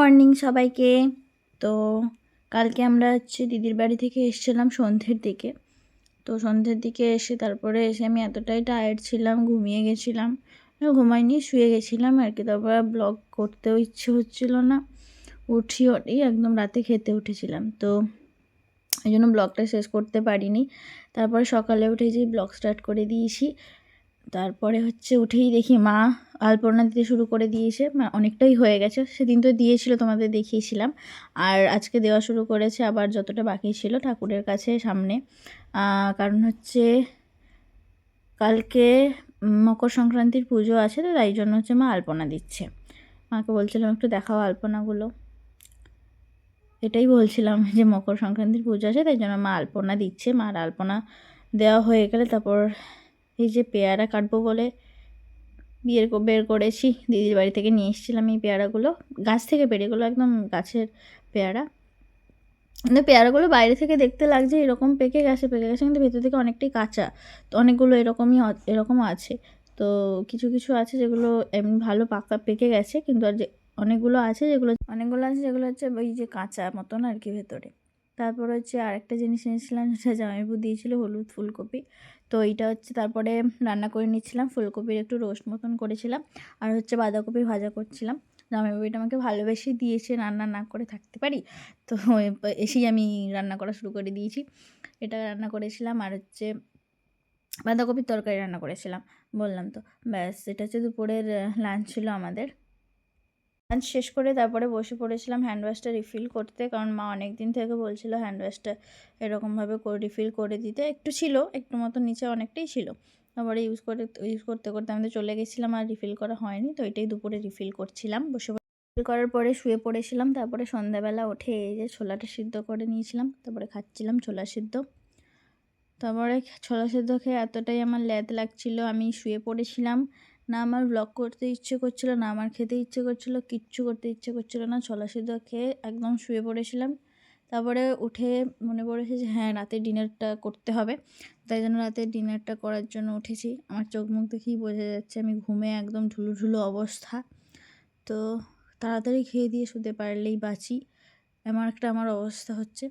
Morning সবাইকে। তো কালকে আমরা দিদির বাড়ি থেকে এসেছিলাম সন্ধ্যের দিকে। তো সন্ধ্যের দিকে এসে তারপরে এসে আমি এতটাই টায়ার্ড ছিলাম, ঘুমিয়ে গেছিলাম। ঘুমাইনি, শুয়ে গেছিলাম আর কি। তারপরে ব্লগ করতেও ইচ্ছে হচ্ছিল না, উঠি একদম রাতে খেতে উঠেছিলাম, তো এই জন্য ব্লগটা শেষ করতে পারিনি। তারপরে সকালে উঠে যে ব্লগ স্টার্ট করে দিয়েছি। তারপরে উঠেই দেখি মা আলপনা দিতে শুরু করে দিয়েছে। অনেকটাই হয়ে গেছে, সেদিন তো দিয়েছিল, তোমাদের দেখিয়েছিলাম। আর আজকে দেওয়া শুরু করেছে আবার, যতটা বাকি ছিল ঠাকুরের কাছে সামনে। কারণ কালকে মকর সংক্রান্তির পুজো আছে, তো তাই জন্য মা আলপনা দিচ্ছে। মাকে বলছিলাম একটু দেখাও আলপনাগুলো, এটাই বলছিলাম যে মকর সংক্রান্তির পুজো আছে তাই জন্য মা আলপনা দিচ্ছে। মার আলপনা দেওয়া হয়ে গেলে তারপর এই যে পেয়ারা কাটবো বলে বের করেছি, দিদির বাড়ি থেকে নিয়ে এসেছিলাম এই পেয়ারাগুলো। গাছ থেকে পেড়েগুলো একদম গাছের পেয়ারা, কিন্তু পেয়ারাগুলো বাইরে থেকে দেখতে লাগছে এরকম পেকে গেছে, কিন্তু ভেতর থেকে অনেকটাই কাঁচা। তো অনেকগুলো এরকমও আছে। তো কিছু কিছু আছে যেগুলো এমনি ভালো পেকে গেছে, কিন্তু আর যে অনেকগুলো আছে যেগুলো ওই যে কাঁচা মতন আর কি ভেতরে। তারপর আরেকটা জিনিস এনেছিলাম, যেটা জামাইবু দিয়েছিল, হলুদ ফুলকপি। তো এইটা তারপরে রান্না করে নিচ্ছিলাম, ফুলকপির একটু রোস্ট মতন করেছিলাম, আর বাঁধাকপি ভাজা করছিলাম। জামাইবু এটা আমাকে ভালোবেসে দিয়েছে, রান্না না করে থাকতে পারি, তো এসেই আমি রান্না করা শুরু করে দিয়েছি। এটা রান্না করেছিলাম, আর বাঁধাকপির তরকারি রান্না করেছিলাম, বললাম তো। ব্যাস, এটা দুপুরের লাঞ্চ ছিল আমাদের। লাঞ্চ শেষ করে তারপরে বসে পড়েছিলাম হ্যান্ড ওয়াশটা রিফিল করতে, কারণ মা অনেক দিন থেকে বলছিল হ্যান্ড ওয়াশটা এরকমভাবে রিফিল করে দিতে। একটু মতো নিচে অনেকটাই ছিল। তারপরে ইউজ করতে করতে আমি চলে গেছিলাম, আর রিফিল করা হয়নি। তো এটাই দুপুরে রিফিল করছিলাম বসে। রিফিল করার পরে শুয়ে পড়েছিলাম। তারপরে সন্ধ্যাবেলা উঠে এই যে ছোলাটা সিদ্ধ করে নিয়েছিলাম, তারপরে খাচ্ছিলাম ছোলা সিদ্ধ। তারপরে ছোলা সিদ্ধ খেয়ে এতটাই আমার ল্যাদ লাগছিল, আমি শুয়ে পড়েছিলাম। না আমার ব্লগ করতে ইচ্ছে করছিল, না আমার খেতে ইচ্ছে করছিল, কিচ্ছু করতে ইচ্ছে করছিল না। ছোলা সিদ্ধ খেয়ে একদম শুয়ে পড়েছিলাম। তারপরে উঠে মনে পড়েছে যে হ্যাঁ, রাতে ডিনারটা করতে হবে, তাই জন্য রাতে ডিনারটা করার জন্য উঠেছি। আমার চোখ মুখ দেখেই বোঝা যাচ্ছে আমি ঘুমে একদম ঢুলুঢুলু অবস্থা। তো তাড়াতাড়ি খেয়ে দিয়ে শুতে পারলেই বাঁচি, আমার অবস্থা হচ্ছে।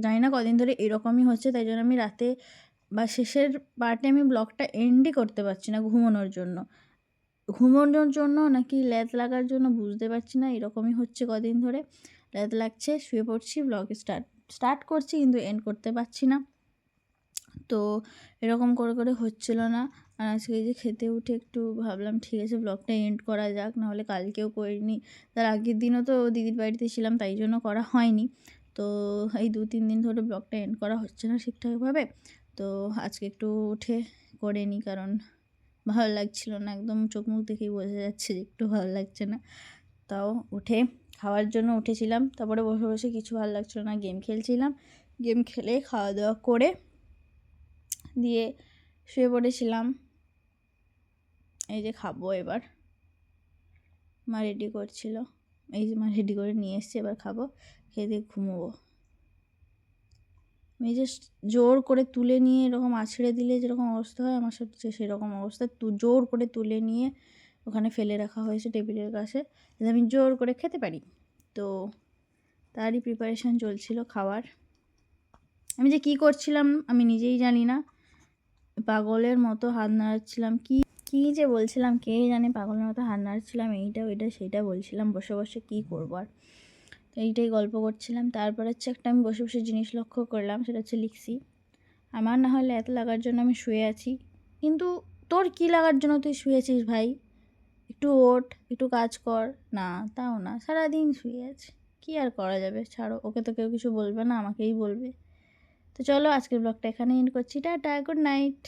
জানি না কদিন ধরে এরকমই হচ্ছে, তাই জন্য আমি রাতে বা শেষের পার্টে আমি ব্লগটা এন্ডই করতে পারছি না, ঘুমানোর জন্য নাকি ল্যাদ লাগার জন্য বুঝতে পারছি না। এরকমই হচ্ছে কদিন ধরে, ল্যাদ লাগছে, শুয়ে পড়ছি, ব্লগ স্টার্ট করছি কিন্তু এন্ড করতে পারছি না। তো এরকম করে করে হচ্ছিল না। আর আজকে যে খেতে উঠে একটু ভাবলাম ঠিক আছে ব্লগটা এন্ড করা যাক, নাহলে কালকেও করিনি, তার আগের দিনও তো দিদির বাড়িতে ছিলাম, তাই জন্য করা হয়নি। তো এই 2-3 দিন ধরে ব্লগটা এন্ড করা হচ্ছে না ঠিকঠাকভাবে। তো আজকে একটু উঠে করে নিই, কারণ ভালো লাগছিল না, একদম চোখ মুখ দেখেই বোঝা যাচ্ছে যে একটু ভালো লাগছে না। তাও উঠে খাওয়ার জন্য উঠেছিলাম। তারপরে বসে বসে কিছু ভালো লাগছিল না, গেম খেলছিলাম। গেম খেলে খাওয়া দাওয়া করে দিয়ে শুয়ে পড়েছিলাম। এই যে খাবো এবার, মা রেডি করছিল, এই যে মা রেডি করে নিয়ে এসছে, এবার খাবো, খেয়ে দিয়ে ঘুমোবো। এই যে জোর করে তুলে নিয়ে এরকম আছড়ে দিলে যেরকম অবস্থা হয়, আমার সাথে সেরকম অবস্থা। জোর করে তুলে নিয়ে ওখানে ফেলে রাখা হয়েছে টেবিলের কাছে, যাতে আমি জোর করে খেতে পারি। তো তারই প্রিপারেশান চলছিল খাওয়ার। আমি যে কী করছিলাম আমি নিজেই জানি না, পাগলের মতো হাত নাড়াচ্ছিলাম, কী যে বলছিলাম কে জানে, পাগলের মতো হাত নাড়াচ্ছিলাম, এইটা ওইটা সেইটা বলছিলাম বসে বসে, কী করবো আর। তো এইটাই গল্প করছিলাম। তারপর একটা আমি বসে বসে জিনিস লক্ষ্য করলাম, সেটা লিখছি, আমার না হলে এত লাগার জন্য আমি শুয়ে আছি, কিন্তু তোর কী লাগার জন্য তুই শুয়েছিস ভাই, একটু ওঠ, একটু কাজ কর। না, তাও না, সারাদিন শুয়ে আছে, কী আর করা যাবে, ছাড়ো, ওকে তো কেউ কিছু বলবে না, আমাকেই বলবে। তো চলো আজকের ব্লগটা এখানে এন্ড করছি, টাটা, গুড নাইট।